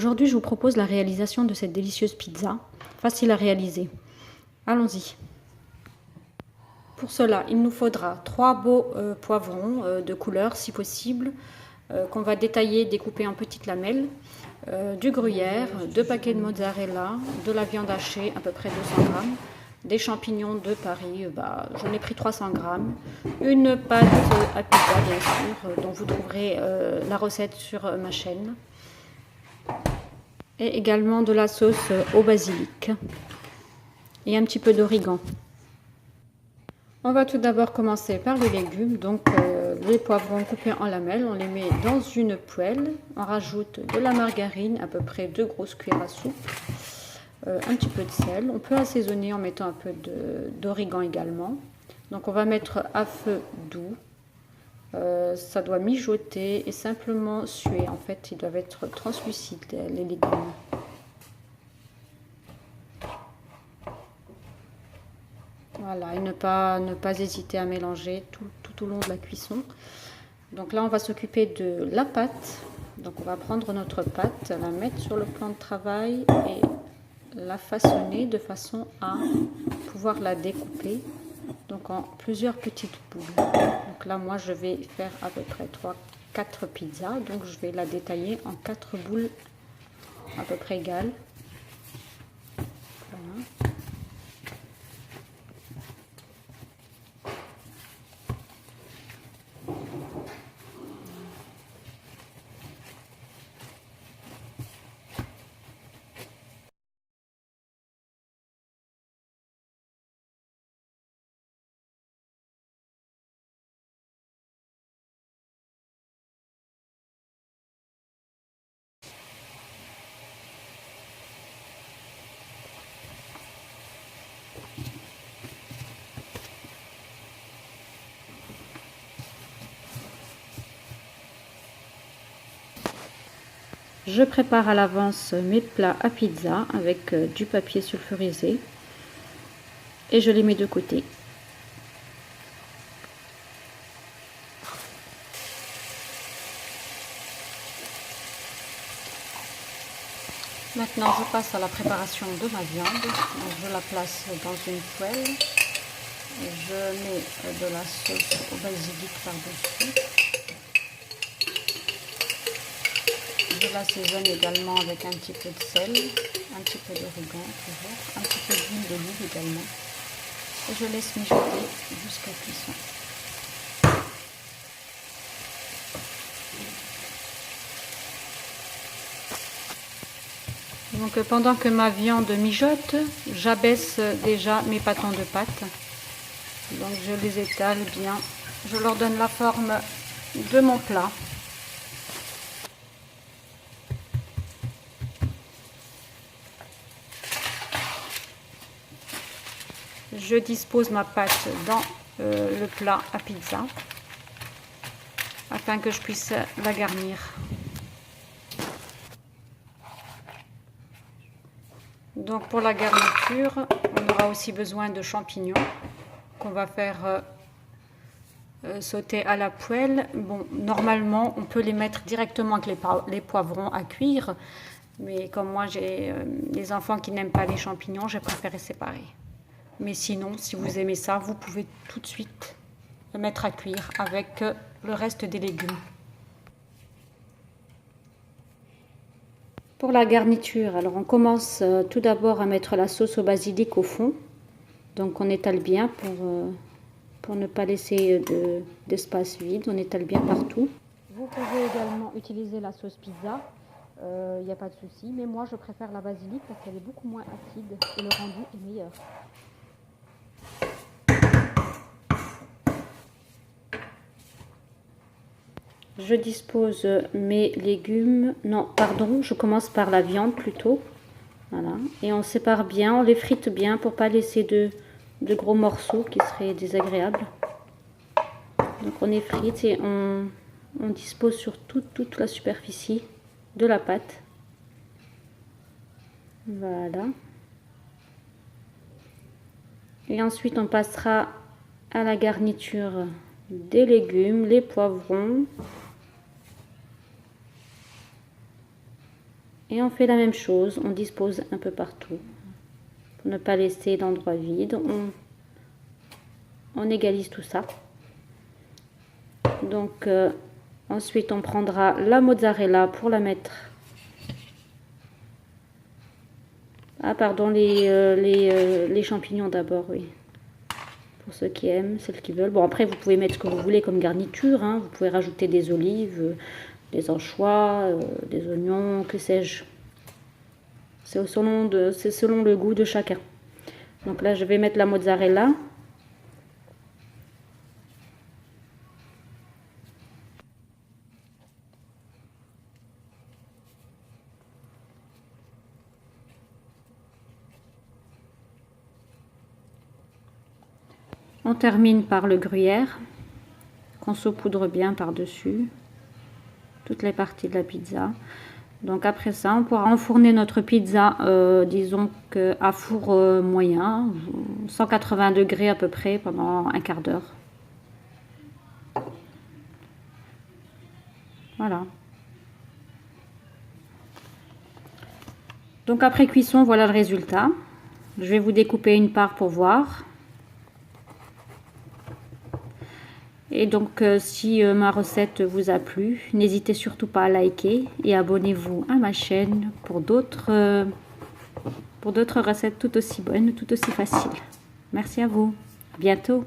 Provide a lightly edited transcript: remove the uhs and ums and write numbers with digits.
Aujourd'hui, je vous propose la réalisation de cette délicieuse pizza, facile à réaliser. Allons-y. Pour cela, il nous faudra 3 beaux poivrons de couleur, si possible, qu'on va détailler, découper en petites lamelles, du gruyère, 2 paquets de mozzarella, de la viande hachée, à peu près 200 grammes, des champignons de Paris, j'en ai pris 300 grammes, une pâte à pizza, bien sûr, dont vous trouverez la recette sur ma chaîne, et également de la sauce au basilic et un petit peu d'origan. On va tout d'abord commencer par les légumes, donc les poivrons coupés en lamelles, on les met dans une poêle, on rajoute de la margarine, à peu près 2 grosses cuillères à soupe, un petit peu de sel, on peut assaisonner en mettant un peu d'origan également. Donc on va mettre à feu doux, ça doit mijoter et simplement suer, en fait ils doivent être translucides les légumes. Voilà, et ne pas hésiter à mélanger tout au long de la cuisson. Donc là, on va s'occuper de la pâte. Donc on va prendre notre pâte, la mettre sur le plan de travail et la façonner de façon à pouvoir la découper donc en plusieurs petites boules. Donc là, moi, je vais faire à peu près 3-4 pizzas. Donc je vais la détailler en 4 boules à peu près égales. Voilà. Je prépare à l'avance mes plats à pizza avec du papier sulfurisé et je les mets de côté. Maintenant, je passe à la préparation de ma viande. Donc, je la place dans une poêle. Je mets de la sauce au basilic par-dessus. Je l'assaisonne également avec un petit peu de sel, un petit peu d'origan toujours, un petit peu d'huile d'olive également. Et je laisse mijoter jusqu'à cuisson. Donc pendant que ma viande mijote, j'abaisse déjà mes pâtons de pâte. Donc je les étale bien, je leur donne la forme de mon plat. Je dispose ma pâte dans le plat à pizza afin que je puisse la garnir. Donc pour la garniture, on aura aussi besoin de champignons qu'on va faire sauter à la poêle. Bon, normalement, on peut les mettre directement avec les poivrons à cuire, mais comme moi j'ai des enfants qui n'aiment pas les champignons, j'ai préféré séparer. Mais sinon, si vous aimez ça, vous pouvez tout de suite le mettre à cuire avec le reste des légumes. Pour la garniture, alors on commence tout d'abord à mettre la sauce au basilic au fond. Donc on étale bien pour ne pas laisser d'espace vide, on étale bien partout. Vous pouvez également utiliser la sauce pizza, il n'y a pas de souci, mais moi je préfère la basilic parce qu'elle est beaucoup moins acide et le rendu est meilleur. Je dispose mes légumes, non pardon, je commence par la viande plutôt, voilà, et on sépare bien, on les frite bien pour pas laisser de gros morceaux qui seraient désagréables. Donc on effrite et on dispose sur toute la superficie de la pâte, voilà, et ensuite on passera à la garniture des légumes, les poivrons. Et on fait la même chose, on dispose un peu partout. Pour ne pas laisser d'endroit vide, on égalise tout ça. Donc ensuite on prendra la mozzarella pour la mettre. Ah pardon, les champignons d'abord, oui. Pour ceux qui aiment, celles qui veulent. Bon après vous pouvez mettre ce que vous voulez comme garniture, hein. Vous pouvez rajouter des olives, des anchois, des oignons, que sais-je. C'est selon le goût de chacun. Donc là je vais mettre la mozzarella. On termine par le gruyère qu'on saupoudre bien par-dessus toutes les parties de la pizza. Donc après ça, on pourra enfourner notre pizza, disons qu'à four moyen, 180 degrés à peu près pendant un quart d'heure. Voilà. Donc après cuisson, voilà le résultat. Je vais vous découper une part pour voir. Et donc si ma recette vous a plu, n'hésitez surtout pas à liker et abonnez-vous à ma chaîne pour d'autres recettes tout aussi bonnes, tout aussi faciles. Merci à vous. À bientôt.